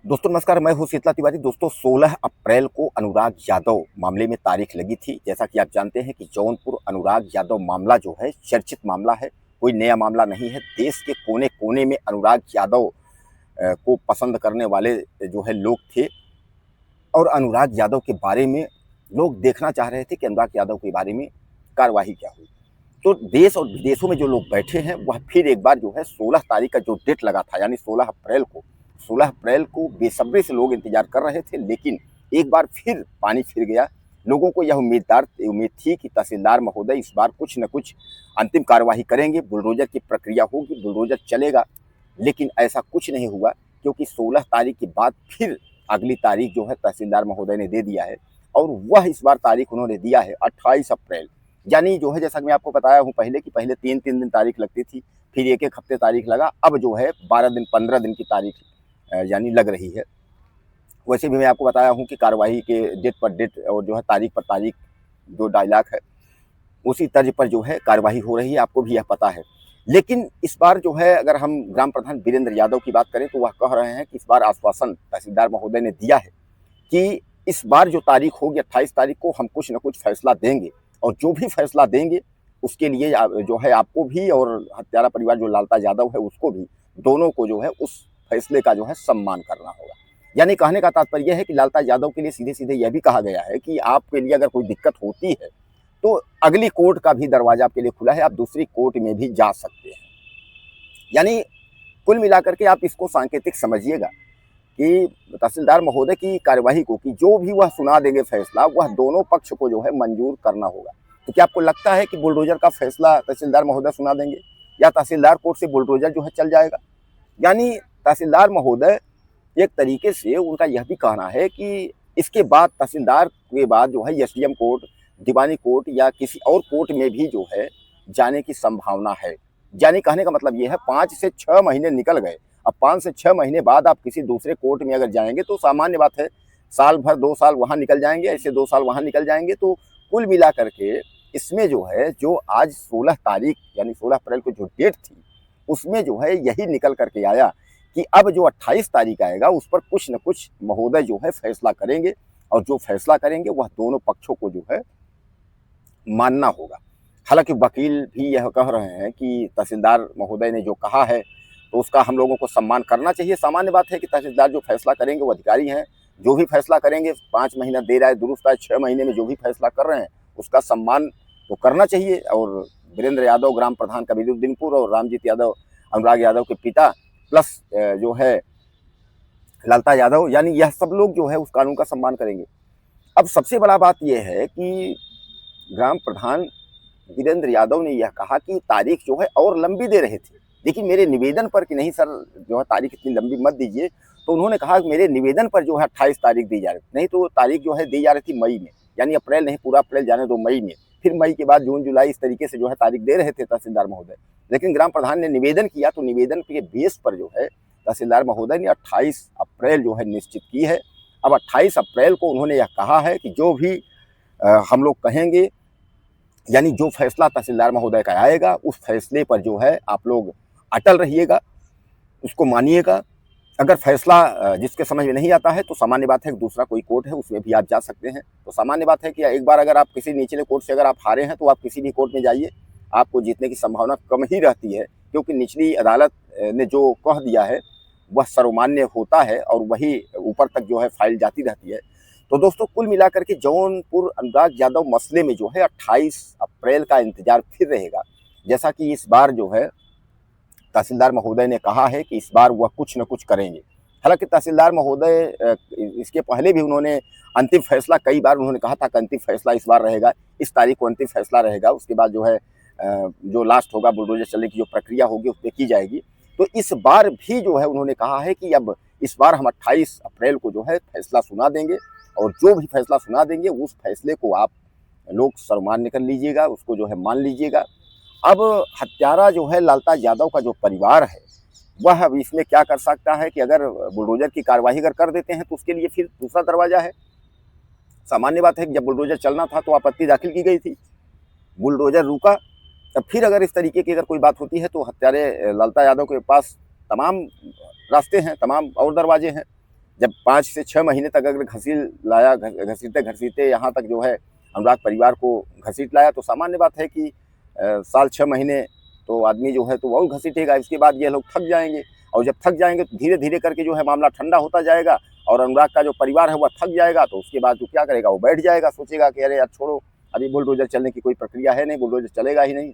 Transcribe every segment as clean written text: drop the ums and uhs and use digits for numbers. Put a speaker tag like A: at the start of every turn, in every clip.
A: दोस्तों नमस्कार, मैं हूं शीतला तिवारी। दोस्तों 16 अप्रैल को अनुराग यादव मामले में तारीख लगी थी। जैसा कि आप जानते हैं कि जौनपुर अनुराग यादव मामला जो है चर्चित मामला है, कोई नया मामला नहीं है। देश के कोने कोने में अनुराग यादव को पसंद करने वाले जो है लोग थे और अनुराग यादव के बारे में लोग देखना चाह रहे थे कि अनुराग यादव के बारे में कार्यवाही क्या हुई। तो देश और विदेशों में जो लोग बैठे हैं वह फिर एक बार जो है 16 तारीख का जो डेट लगा था, यानी 16 अप्रैल को बेसब्री से लोग इंतजार कर रहे थे। लेकिन एक बार फिर पानी फिर गया। लोगों को यह उम्मीद थी कि तहसीलदार महोदय इस बार कुछ न कुछ अंतिम कार्यवाही करेंगे, बुलडोजर की प्रक्रिया होगी, बुलडोजर चलेगा। लेकिन ऐसा कुछ नहीं हुआ, क्योंकि 16 तारीख के बाद फिर अगली तारीख जो है तहसीलदार महोदय ने दे दिया है। और वह इस बार तारीख उन्होंने दिया है 28 अप्रैल। यानी जो है, जैसा कि मैं आपको बताया हूँ पहले कि पहले 3-3 दिन तारीख लगती थी, फिर एक हफ्ते तारीख लगा, अब जो है 12 दिन 15 दिन की तारीख यानी लग रही है। वैसे भी मैं आपको बताया हूँ कि कार्यवाही के डेट पर डेट और जो है तारीख पर तारीख जो डायलॉग है उसी तर्ज पर जो है कार्यवाही हो रही है, आपको भी यह पता है। लेकिन इस बार जो है, अगर हम ग्राम प्रधान वीरेंद्र यादव की बात करें तो वह कह रहे हैं कि इस बार आश्वासन तहसीलदार महोदय ने दिया है कि इस बार जो तारीख होगी 28 तारीख को, हम कुछ न कुछ फैसला देंगे। और जो भी फैसला देंगे उसके लिए जो है आपको भी और हत्यारा परिवार जो लालता यादव है उसको भी, दोनों को जो है उस फैसले का जो है सम्मान करना होगा। यानी कहने का तात्पर्य यह है कि लालता यादव के लिए सीधे सीधे यह भी कहा गया है कि आपके लिए अगर कोई दिक्कत होती है तो अगली कोर्ट का भी दरवाजा आपके लिए खुला है, आप दूसरी कोर्ट में भी जा सकते हैं। यानी कुल मिलाकर के आप इसको सांकेतिक समझिएगा कि तहसीलदार महोदय की कार्यवाही को, कि जो भी वह सुना देंगे फैसला, वह दोनों पक्ष को जो है मंजूर करना होगा। तो क्या आपको लगता है कि बुलडोजर का फैसला तहसीलदार महोदय सुना देंगे, या तहसीलदार कोर्ट से बुलडोजर जो है चल जाएगा? यानी तहसीलदार महोदय, एक तरीके से उनका यह भी कहना है कि इसके बाद तहसीलदार के बाद जो है एसडीएम कोर्ट, दीवानी कोर्ट या किसी और कोर्ट में भी जो है जाने की संभावना है। यानी कहने का मतलब ये है 5 से 6 महीने निकल गए। अब 5 से 6 महीने बाद आप किसी दूसरे कोर्ट में अगर जाएंगे तो सामान्य बात है, साल भर 2 साल वहाँ निकल जाएंगे, ऐसे 2 साल वहाँ निकल जाएंगे। तो कुल मिला करके इसमें जो है, जो आज 16 तारीख यानी 16 अप्रैल को जो डेट थी, उसमें जो है यही निकल करके आया कि अब जो 28 तारीख आएगा उस पर कुछ न कुछ महोदय जो है फैसला करेंगे। और जो फैसला करेंगे वह दोनों पक्षों को जो है मानना होगा। हालांकि वकील भी यह कह रहे हैं कि तहसीलदार महोदय ने जो कहा है तो उसका हम लोगों को सम्मान करना चाहिए। सामान्य बात है कि तहसीलदार जो फैसला करेंगे वो अधिकारी हैं, जो भी फैसला करेंगे 5 महीना देर आए दुरुस्त आए, 6 महीने में जो भी फैसला कर रहे हैं उसका सम्मान तो करना चाहिए। और वीरेंद्र यादव ग्राम प्रधान कबीरुद्दीनपुर और रामजीत यादव अनुराग यादव के पिता, प्लस जो है लालता यादव, यानी यह सब लोग जो है उस कानून का सम्मान करेंगे। अब सबसे बड़ा बात यह है कि ग्राम प्रधान वीरेंद्र यादव ने यह कहा कि तारीख जो है और लंबी दे रहे थे, लेकिन मेरे निवेदन पर कि नहीं सर जो है तारीख इतनी लंबी मत दीजिए, तो उन्होंने कहा कि मेरे निवेदन पर जो है 28 तारीख दी जा रही थी। नहीं तो तारीख जो है दी जा रही थी मई में, यानी अप्रैल नहीं, पूरा अप्रैल जाने दो, मई में। फिर मई के बाद जून जुलाई, इस तरीके से जो है तारीख दे रहे थे तहसीलदार महोदय। लेकिन ग्राम प्रधान ने निवेदन किया तो निवेदन के बेस पर जो है तहसीलदार महोदय ने 28 अप्रैल जो है निश्चित की है। अब 28 अप्रैल को उन्होंने यह कहा है कि जो भी हम लोग कहेंगे, यानी जो फैसला तहसीलदार महोदय का आएगा उस फैसले पर जो है आप लोग अटल रहिएगा, उसको मानिएगा। अगर फैसला जिसके समझ में नहीं आता है तो सामान्य बात है कि दूसरा कोई कोर्ट है उसमें भी आप जा सकते हैं। तो सामान्य बात है कि एक बार अगर आप किसी निचले कोर्ट से अगर आप हारे हैं तो आप किसी भी कोर्ट में जाइए, आपको जीतने की संभावना कम ही रहती है, क्योंकि निचली अदालत ने जो कह दिया है वह सर्वमान्य होता है और वही ऊपर तक जो है फाइल जाती रहती है। तो दोस्तों कुल मिलाकर के जौनपुर अनुराग यादव मसले में जो है 28 अप्रैल का इंतजार फिर रहेगा। जैसा कि इस बार जो है तहसीलदार महोदय ने कहा है कि इस बार वह कुछ न कुछ करेंगे। हालांकि तहसीलदार महोदय इसके पहले भी उन्होंने अंतिम फैसला, कई बार उन्होंने कहा था कि अंतिम फैसला इस बार रहेगा, इस तारीख को अंतिम फैसला रहेगा, उसके बाद जो है जो लास्ट होगा बुलडोजर चलने की जो प्रक्रिया होगी उस पर की जाएगी। तो इस बार भी जो है उन्होंने कहा है कि अब इस बार हम 28 अप्रैल को जो है फैसला सुना देंगे, और जो भी फैसला सुना देंगे उस फैसले को आप लोग सर्वमान्य कर लीजिएगा, उसको जो है मान लीजिएगा। अब हत्यारा जो है लालता यादव का जो परिवार है वह अब इसमें क्या कर सकता है कि अगर बुलडोजर की कार्यवाही अगर कर देते हैं तो उसके लिए फिर दूसरा दरवाजा है। सामान्य बात है कि जब बुलडोजर चलना था तो आपत्ति दाखिल की गई थी, बुलडोजर रुका, तब फिर अगर इस तरीके की अगर कोई बात होती है तो हत्यारे लालता यादव के पास तमाम रास्ते हैं, तमाम और दरवाजे हैं। जब 5 से 6 महीने तक अगर घसीटते घसीटते यहाँ तक जो है अनुराग परिवार को घसीट लाया, तो सामान्य बात है कि साल 6 महीने तो आदमी जो है तो बहुत घसीटेगा। इसके बाद ये लोग थक जाएंगे, और जब थक जाएंगे तो धीरे धीरे करके जो है मामला ठंडा होता जाएगा, और अनुराग का जो परिवार है वह थक जाएगा। तो उसके बाद जो क्या करेगा, वो बैठ जाएगा, सोचेगा कि अरे यार छोड़ो, अभी बुलडोजर चलने की कोई प्रक्रिया है नहीं, बुलडोजर चलेगा ही नहीं।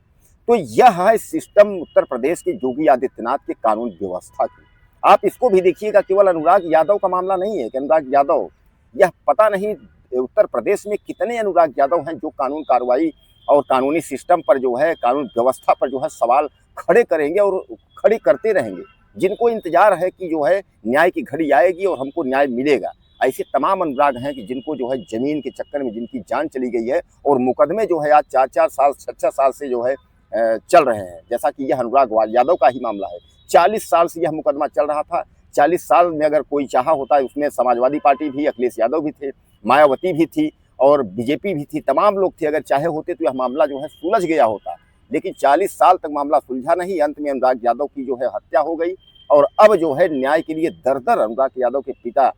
A: तो यह है सिस्टम उत्तर प्रदेश के योगी आदित्यनाथ के कानून व्यवस्था की। आप इसको भी देखिएगा, केवल अनुराग यादव का मामला नहीं है कि अनुराग यादव, यह पता नहीं उत्तर प्रदेश में कितने अनुराग यादव हैं जो कानून कार्रवाई और कानूनी सिस्टम पर जो है, कानून व्यवस्था पर जो है सवाल खड़े करेंगे और खड़े करते रहेंगे, जिनको इंतजार है कि जो है न्याय की घड़ी आएगी और हमको न्याय मिलेगा। ऐसे तमाम अनुराग हैं कि जिनको जो है जमीन के चक्कर में जिनकी जान चली गई है, और मुकदमे जो है आज 4-4 साल 6-6 साल से जो है चल रहे हैं। जैसा कि यह अनुराग यादव का ही मामला है, 40 साल से यह मुकदमा चल रहा था। 40 साल में अगर कोई चाहा होता है, उसमें समाजवादी पार्टी भी, अखिलेश यादव भी थे, मायावती भी थी और बीजेपी भी थी, तमाम लोग थे। अगर चाहे होते तो यह मामला जो है सुलझ गया होता, लेकिन 40 साल तक मामला सुलझा नहीं। अंत में अनुराग यादव की जो है हत्या हो गई, और अब जो है न्याय के लिए दर-दर अनुराग यादव के पिता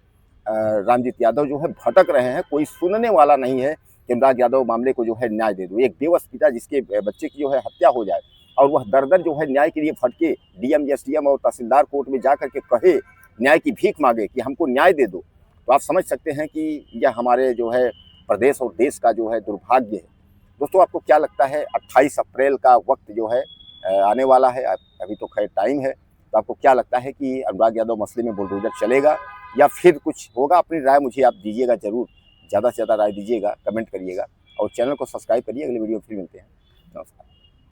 A: रामजीत यादव जो है भटक रहे हैं। कोई सुनने वाला नहीं है कि अनुराग यादव मामले को जो है न्याय दे दो। एक बेबस पिता जिसके बच्चे की जो है हत्या हो जाए, और वह दर-दर जो है न्याय के लिए भटके, डीएम, एसडीएम और तहसीलदार कोर्ट में जाकर के कहे, न्याय की भीख मांगे कि हमको न्याय दे दो। तो आप समझ सकते हैं कि यह हमारे जो है प्रदेश और देश का जो है दुर्भाग्य है। दोस्तों, आपको क्या लगता है, 28 अप्रैल का वक्त जो है आने वाला है, अभी तो खैर टाइम है, तो आपको क्या लगता है कि अनुराग यादव मसले में बुलडोजर चलेगा या फिर कुछ होगा? अपनी राय मुझे आप दीजिएगा ज़रूर, ज़्यादा से ज़्यादा राय दीजिएगा, कमेंट करिएगा, और चैनल को सब्सक्राइब करिए। अगले वीडियो में फिर मिलते हैं। नमस्कार।